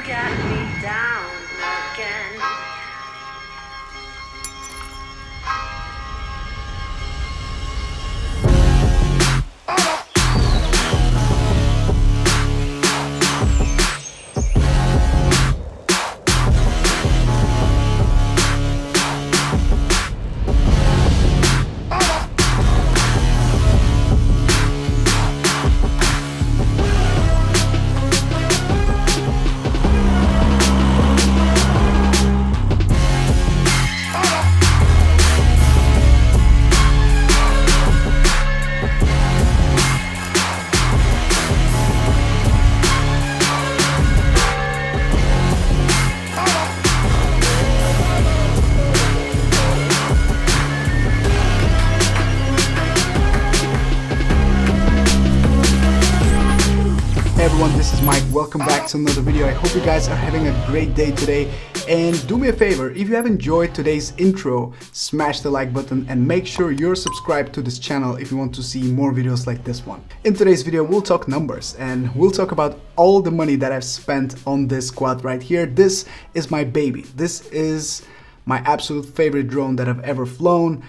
got me down again. Hey everyone, this is Mike. Welcome back to another video. I hope you guys are having a great day today. And do me a favor, if you have enjoyed today's intro, smash the like button and make sure you're subscribed to this channel if you want to see more videos like this one. In today's video, we'll talk numbers and we'll talk about all the money that I've spent on this quad right here. This is my baby. This is my absolute favorite drone that I've ever flown.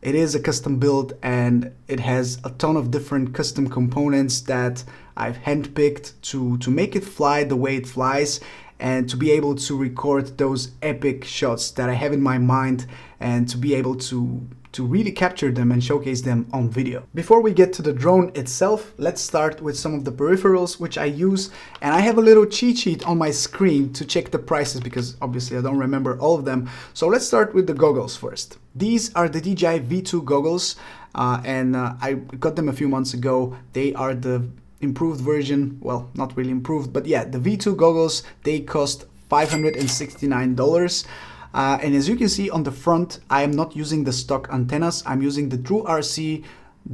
It is a custom build and it has a ton of different custom components that I've handpicked to make it fly the way it flies and to be able to record those epic shots that I have in my mind and to be able to really capture them and showcase them on video. Before we get to the drone itself, let's start with some of the peripherals which I use, and I have a little cheat sheet on my screen to check the prices because obviously I don't remember all of them. So let's start with the goggles first. These are the DJI V2 goggles and I got them a few months ago. They are the improved version, well, not really improved, but yeah, the V2 goggles, they cost $569. And as you can see on the front, I am not using the stock antennas. I'm using the True RC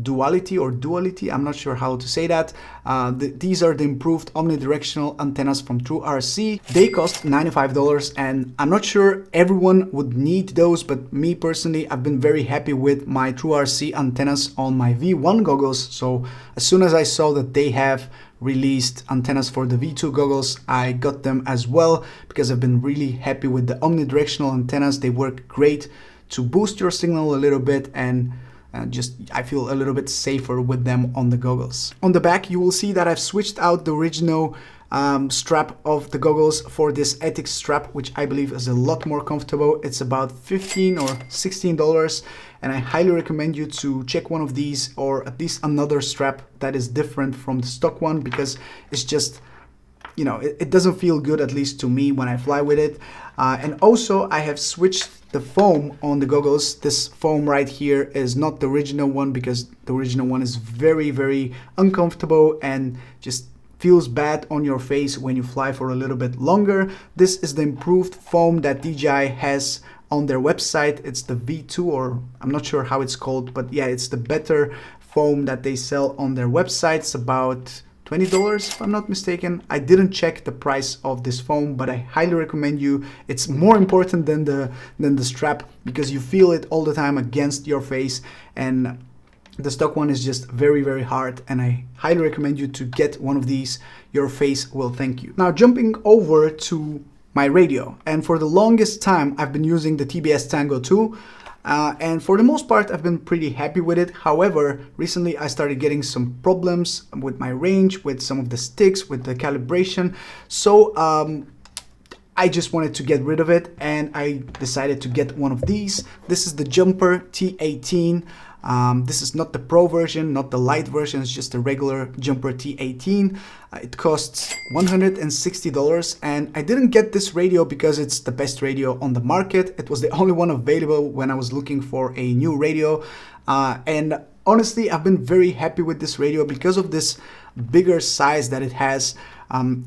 duality, I'm not sure how to say that. These are the improved omnidirectional antennas from True RC. They cost $95 and I'm not sure everyone would need those, but me personally, I've been very happy with my True RC antennas on my V1 goggles. So as soon as I saw that they have released antennas for the V2 goggles, I got them as well because I've been really happy with the omnidirectional antennas. They work great to boost your signal a little bit and I feel a little bit safer with them on the goggles. On the back, you will see that I've switched out the original strap of the goggles for this Ethics strap, which I believe is a lot more comfortable. It's about $15 or $16, and I highly recommend you to check one of these or at least another strap that is different from the stock one because it's just, you know, it doesn't feel good, at least to me, when I fly with it. And also I have switched the foam on the goggles. This foam right here is not the original one because the original one is very, very uncomfortable and just feels bad on your face when you fly for a little bit longer. This is the improved foam that DJI has on their website. It's the V2, or I'm not sure how it's called, but yeah, it's the better foam that they sell on their website. It's about $20 if I'm not mistaken. I didn't check the price of this foam, but I highly recommend you. It's more important than the strap because you feel it all the time against your face, and the stock one is just very, very hard, and I highly recommend you to get one of these. Your face will thank you. Now jumping over to my radio, and for the longest time I've been using the TBS Tango 2. And for the most part, I've been pretty happy with it. However, recently I started getting some problems with my range, with some of the sticks, with the calibration. So I just wanted to get rid of it and I decided to get one of these. This is the Jumper T18. This is not the Pro version, not the light version, it's just a regular Jumper T18. It costs $160 and I didn't get this radio because it's the best radio on the market. It was the only one available when I was looking for a new radio. And honestly, I've been very happy with this radio because of this bigger size that it has.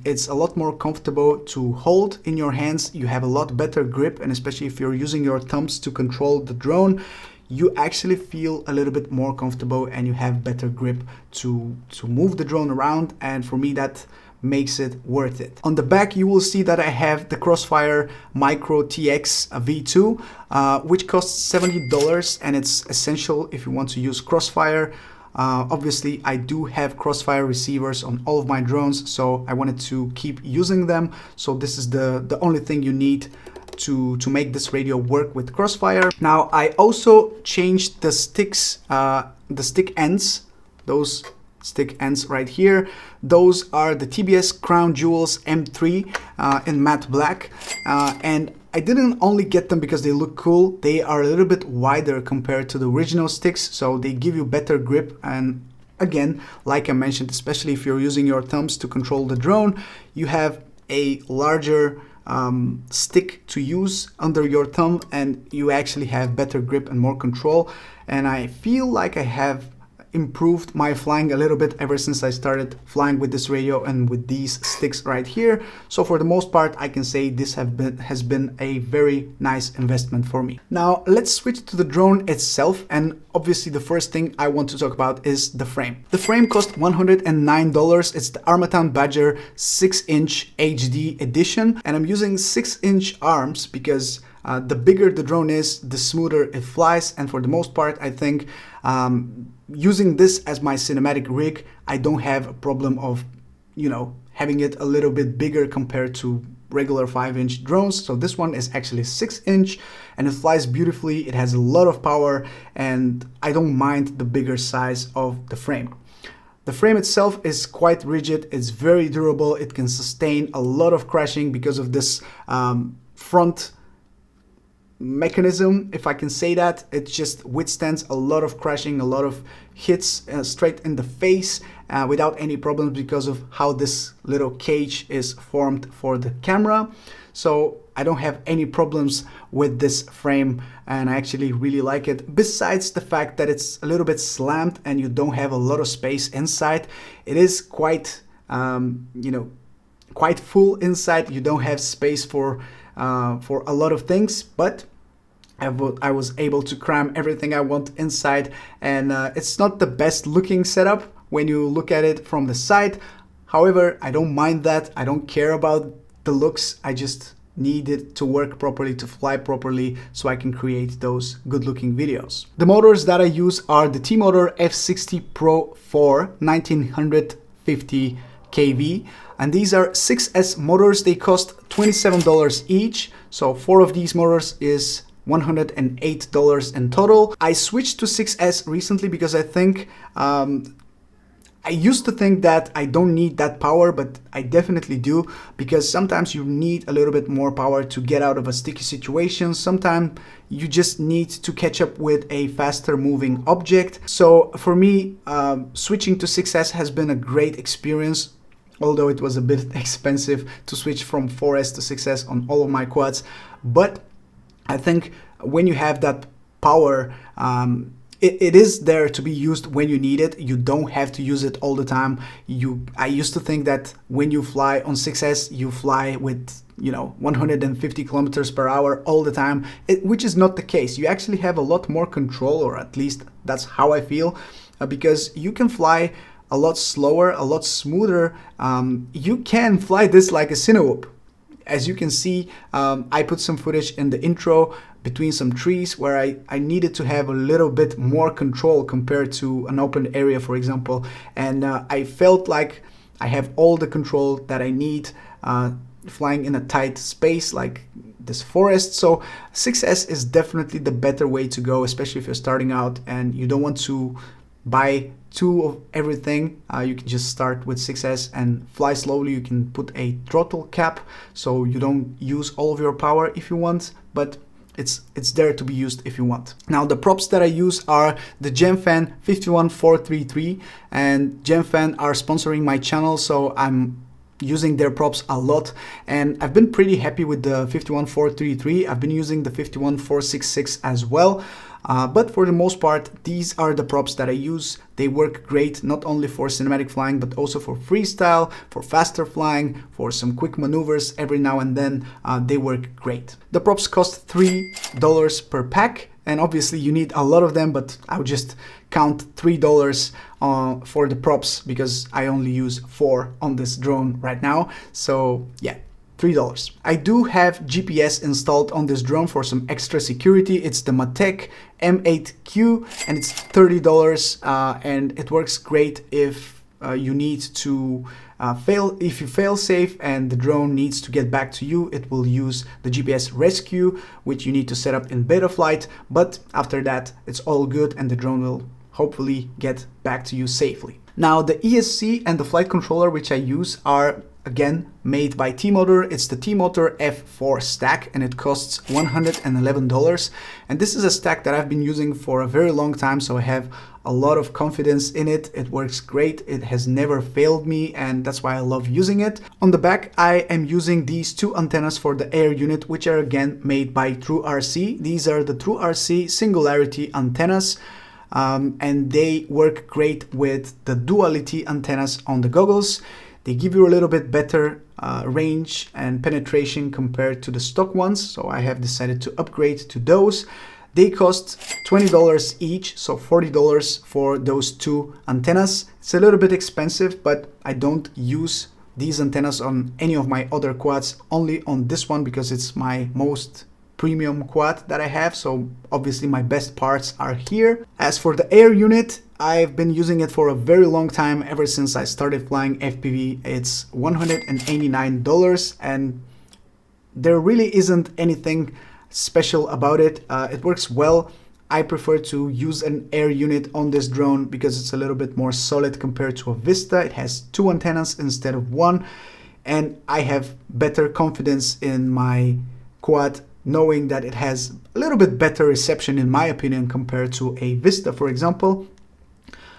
It's a lot more comfortable to hold in your hands. You have a lot better grip, and especially if you're using your thumbs to control the drone, you actually feel a little bit more comfortable and you have better grip to move the drone around, and for me that makes it worth it. On the back you will see that I have the Crossfire Micro TX V2 which costs $70, and it's essential if you want to use Crossfire. Obviously, I do have Crossfire receivers on all of my drones, so I wanted to keep using them. So this is the only thing you need to make this radio work with Crossfire. Now, I also changed the sticks, the stick ends, those stick ends right here. Those are the TBS Crown Jewels M3 in matte black, and I didn't only get them because they look cool. They are a little bit wider compared to the original sticks, so they give you better grip. And again, like I mentioned, especially if you're using your thumbs to control the drone, you have a larger stick to use under your thumb, and you actually have better grip and more control. And I feel like I have improved my flying a little bit ever since I started flying with this radio and with these sticks right here. So for the most part, I can say this has been a very nice investment for me. Now let's switch to the drone itself, and obviously the first thing I want to talk about is the frame. The frame cost $109. It's the Armatown Badger 6-inch HD edition, and I'm using 6-inch arms because the bigger the drone is, the smoother it flies. And for the most part, I think using this as my cinematic rig, I don't have a problem of, you know, having it a little bit bigger compared to regular 5-inch drones. So this one is actually 6-inch, and it flies beautifully. It has a lot of power, and I don't mind the bigger size of the frame. The frame itself is quite rigid. It's very durable. It can sustain a lot of crashing because of this front mechanism, if I can say that. It just withstands a lot of crashing, a lot of hits straight in the face without any problems because of how this little cage is formed for the camera. So I don't have any problems with this frame, and I actually really like it. Besides the fact that it's a little bit slammed and you don't have a lot of space inside, it is quite quite full inside. You don't have space for a lot of things, but I was able to cram everything I want inside, and it's not the best looking setup when you look at it from the side. However, I don't mind that. I don't care about the looks. I just need it to work properly, to fly properly, so I can create those good looking videos. The motors that I use are the T-Motor F60 Pro 4 1950 kV, and these are 6S motors. They cost $27 each, so 4 of these motors is $108 in total. I switched to 6S recently because I think I used to think that I don't need that power, but I definitely do, because sometimes you need a little bit more power to get out of a sticky situation. Sometimes you just need to catch up with a faster moving object. So for me, switching to 6S has been a great experience, although it was a bit expensive to switch from 4S to 6S on all of my quads. But I think when you have that power, it is there to be used when you need it. You don't have to use it all the time. I used to think that when you fly on 6S, you fly with 150 kilometers per hour all the time, which is not the case. You actually have a lot more control, or at least that's how I feel, because you can fly a lot slower, a lot smoother. You can fly this like a Cinewhoop. As you can see, I put some footage in the intro between some trees where I needed to have a little bit more control compared to an open area, for example. And I felt like I have all the control that I need flying in a tight space like this forest. So 6S is definitely the better way to go, especially if you're starting out and you don't want to buy two of everything. You can just start with 6S and fly slowly. You can put a throttle cap so you don't use all of your power if you want, but it's there to be used if you want. Now the props that I use are the Gemfan 51433, and Gemfan are sponsoring my channel, so I'm using their props a lot, and I've been pretty happy with the 51433. I've been using the 51466 as well. But for the most part, these are the props that I use. They work great, not only for cinematic flying, but also for freestyle, for faster flying, for some quick maneuvers every now and then. They work great. The props cost $3 per pack, and obviously you need a lot of them, but I'll just count $3 for the props because I only use 4 on this drone right now. So yeah, $3. I do have GPS installed on this drone for some extra security. It's the Matec M8Q and it's $30 and it works great if you need to if you fail safe and the drone needs to get back to you. It will use the GPS rescue, which you need to set up in beta flight, but after that it's all good and the drone will hopefully get back to you safely. Now the ESC and the flight controller which I use are again made by T-Motor. It's the T-Motor F4 stack and it costs $111, and this is a stack that I've been using for a very long time, so I have a lot of confidence in it. It works great, it has never failed me, and that's why I love using it. On the back I am using these two antennas for the air unit, which are again made by TrueRC. These are the TrueRC Singularity antennas. And they work great with the duality antennas on the goggles. They give you a little bit better range and penetration compared to the stock ones, so I have decided to upgrade to those. They cost $20 each, so $40 for those two antennas. It's a little bit expensive, but I don't use these antennas on any of my other quads, only on this one because it's my most premium quad that I have, so obviously my best parts are here. As for the air unit, I've been using it for a very long time, ever since I started flying FPV. It's $189 and there really isn't anything special about it. It works well. I prefer to use an air unit on this drone because it's a little bit more solid compared to a Vista. It has two antennas instead of one, and I have better confidence in my quad knowing that it has a little bit better reception in my opinion compared to a Vista, for example.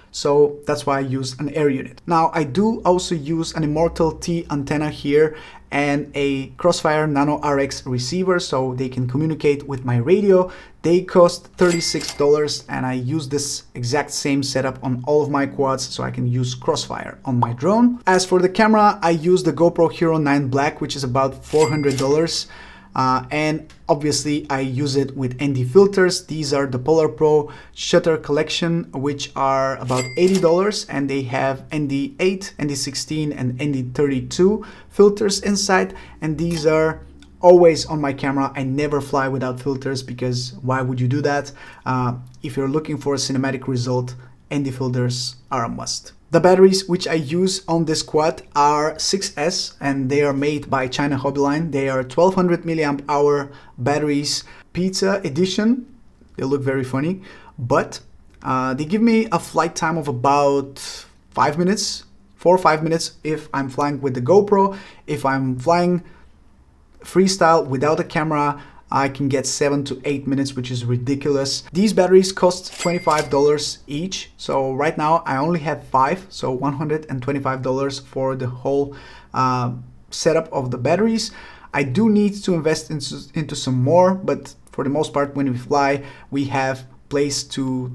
So that's why I use an air unit. Now I do also use an Immortal T antenna here and a Crossfire Nano RX receiver so they can communicate with my radio. They cost $36 and I use this exact same setup on all of my quads so I can use Crossfire on my drone. As for the camera, I use the GoPro Hero 9 Black, which is about $400. And obviously I use it with ND filters. These are the Polar Pro Shutter Collection, which are about $80 and they have ND8, ND16 and ND32 filters inside, and these are always on my camera. I never fly without filters because why would you do that? If you're looking for a cinematic result, ND filters are a must. The batteries which I use on this quad are 6S and they are made by China Hobbyline. They are 1200 milliamp hour batteries, pizza edition. They look very funny, but they give me a flight time of about 5 minutes, 4 or 5 minutes if I'm flying with the GoPro. If I'm flying freestyle without a camera, I can get 7 to 8 minutes, which is ridiculous. These batteries cost $25 each. So right now I only have 5, so $125 for the whole setup of the batteries. I do need to invest into some more, but for the most part when we fly, we have place to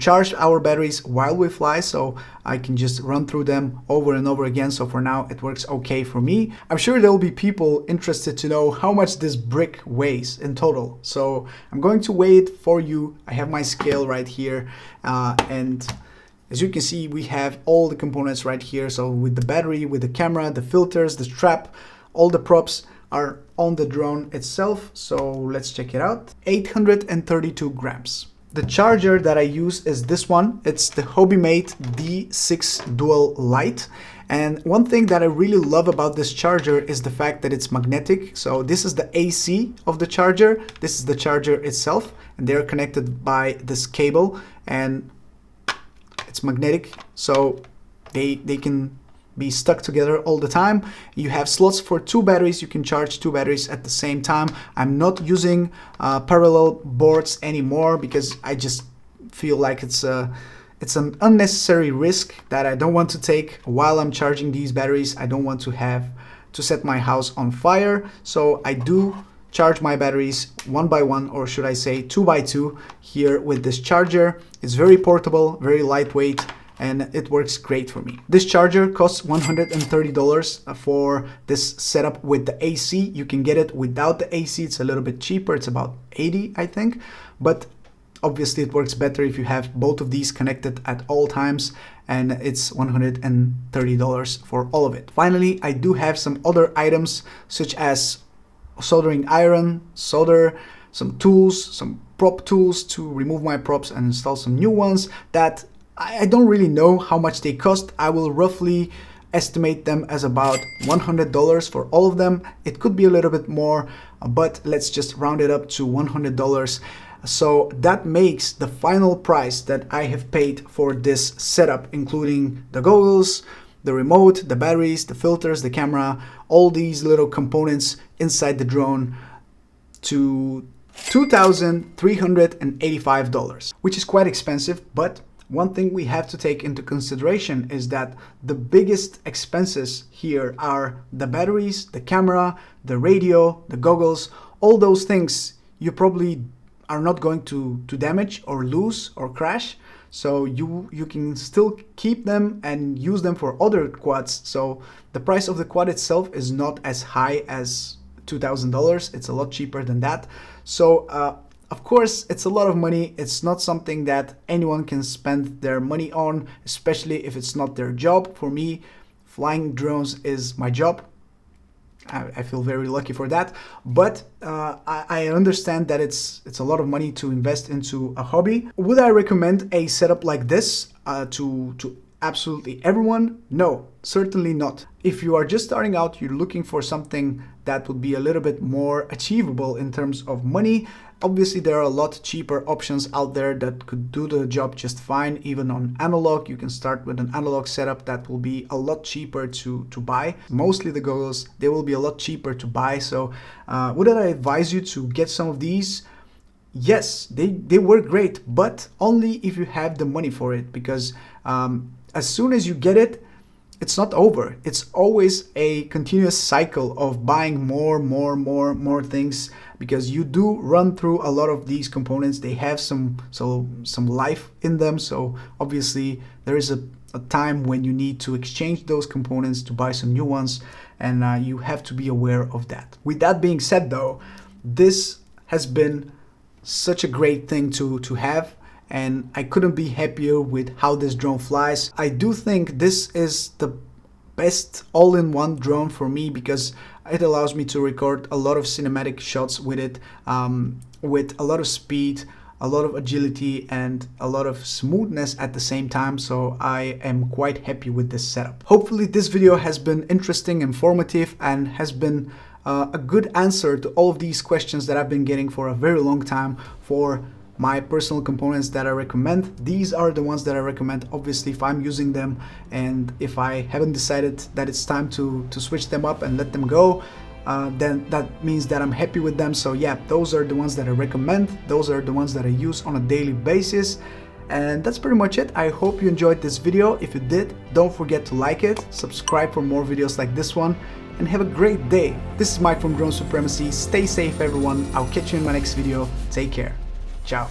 charge our batteries while we fly, so I can just run through them over and over again. So for now it works okay for me. I'm sure there will be people interested to know how much this brick weighs in total, so I'm going to weigh it for you. I have my scale right here, and as you can see we have all the components right here. So with the battery, with the camera, the filters, the strap, all the props are on the drone itself. So let's check it out. 832 grams. The charger that I use is this one. It's the Hobbymate D6 Dual Lite. And one thing that I really love about this charger is the fact that it's magnetic. So this is the AC of the charger. This is the charger itself. And they're connected by this cable. And it's magnetic. So they can be stuck together all the time. You have slots for 2 batteries. You can charge 2 batteries at the same time. I'm not using parallel boards anymore because I just feel like it's an unnecessary risk that I don't want to take while I'm charging these batteries. I don't want to have to set my house on fire. So I do charge my batteries 1 by 1, or should I say 2 by 2 here with this charger. It's very portable, very lightweight, and it works great for me. This charger costs $130 for this setup with the AC. You can get it without the AC. It's a little bit cheaper. It's about $80, I think. But obviously it works better if you have both of these connected at all times. and it's $130 for all of it. Finally, I do have some other items such as soldering iron, solder, some tools, some prop tools to remove my props and install some new ones that I don't really know how much they cost. I will roughly estimate them as about $100 for all of them. It could be a little bit more, but let's just round it up to $100. So that makes the final price that I have paid for this setup, including the goggles, the remote, the batteries, the filters, the camera, all these little components inside the drone, to $2,385, which is quite expensive. But one thing we have to take into consideration is that the biggest expenses here are the batteries, the camera, the radio, the goggles. All those things you probably are not going to damage or lose or crash, so you can still keep them and use them for other quads. So the price of the quad itself is not as high as $2,000. It's a lot cheaper than that. So of course, it's a lot of money. It's not something that anyone can spend their money on, especially if it's not their job. For me, flying drones is my job. I feel very lucky for that, but I understand that it's a lot of money to invest into a hobby. Would I recommend a setup like this to absolutely everyone? No, certainly not. If you are just starting out, you're looking for something that would be a little bit more achievable in terms of money. Obviously, there are a lot cheaper options out there that could do the job just fine. Even on analog, you can start with an analog setup that will be a lot cheaper to buy. Mostly the goggles, they will be a lot cheaper to buy. So would I advise you to get some of these? Yes, they work great, but only if you have the money for it, because as soon as you get it, it's not over. It's always a continuous cycle of buying more things, because you do run through a lot of these components. They have some life in them. So obviously there is a time when you need to exchange those components to buy some new ones, and you have to be aware of that. With that being said though, this has been such a great thing to have, and I couldn't be happier with how this drone flies. I do think this is the best all-in-one drone for me, because it allows me to record a lot of cinematic shots with it, with a lot of speed, a lot of agility, and a lot of smoothness at the same time. So I am quite happy with this setup. Hopefully this video has been interesting, informative, and has been a good answer to all of these questions that I've been getting for a very long time for my personal components that I recommend. These are the ones that I recommend, obviously, if I'm using them, and if I haven't decided that it's time to switch them up and let them go, then that means that I'm happy with them. So yeah, those are the ones that I recommend. Those are the ones that I use on a daily basis. And that's pretty much it. I hope you enjoyed this video. If you did, don't forget to like it, subscribe for more videos like this one, and have a great day. This is Mike from Drone Supremacy. Stay safe, everyone. I'll catch you in my next video. Take care. Ciao.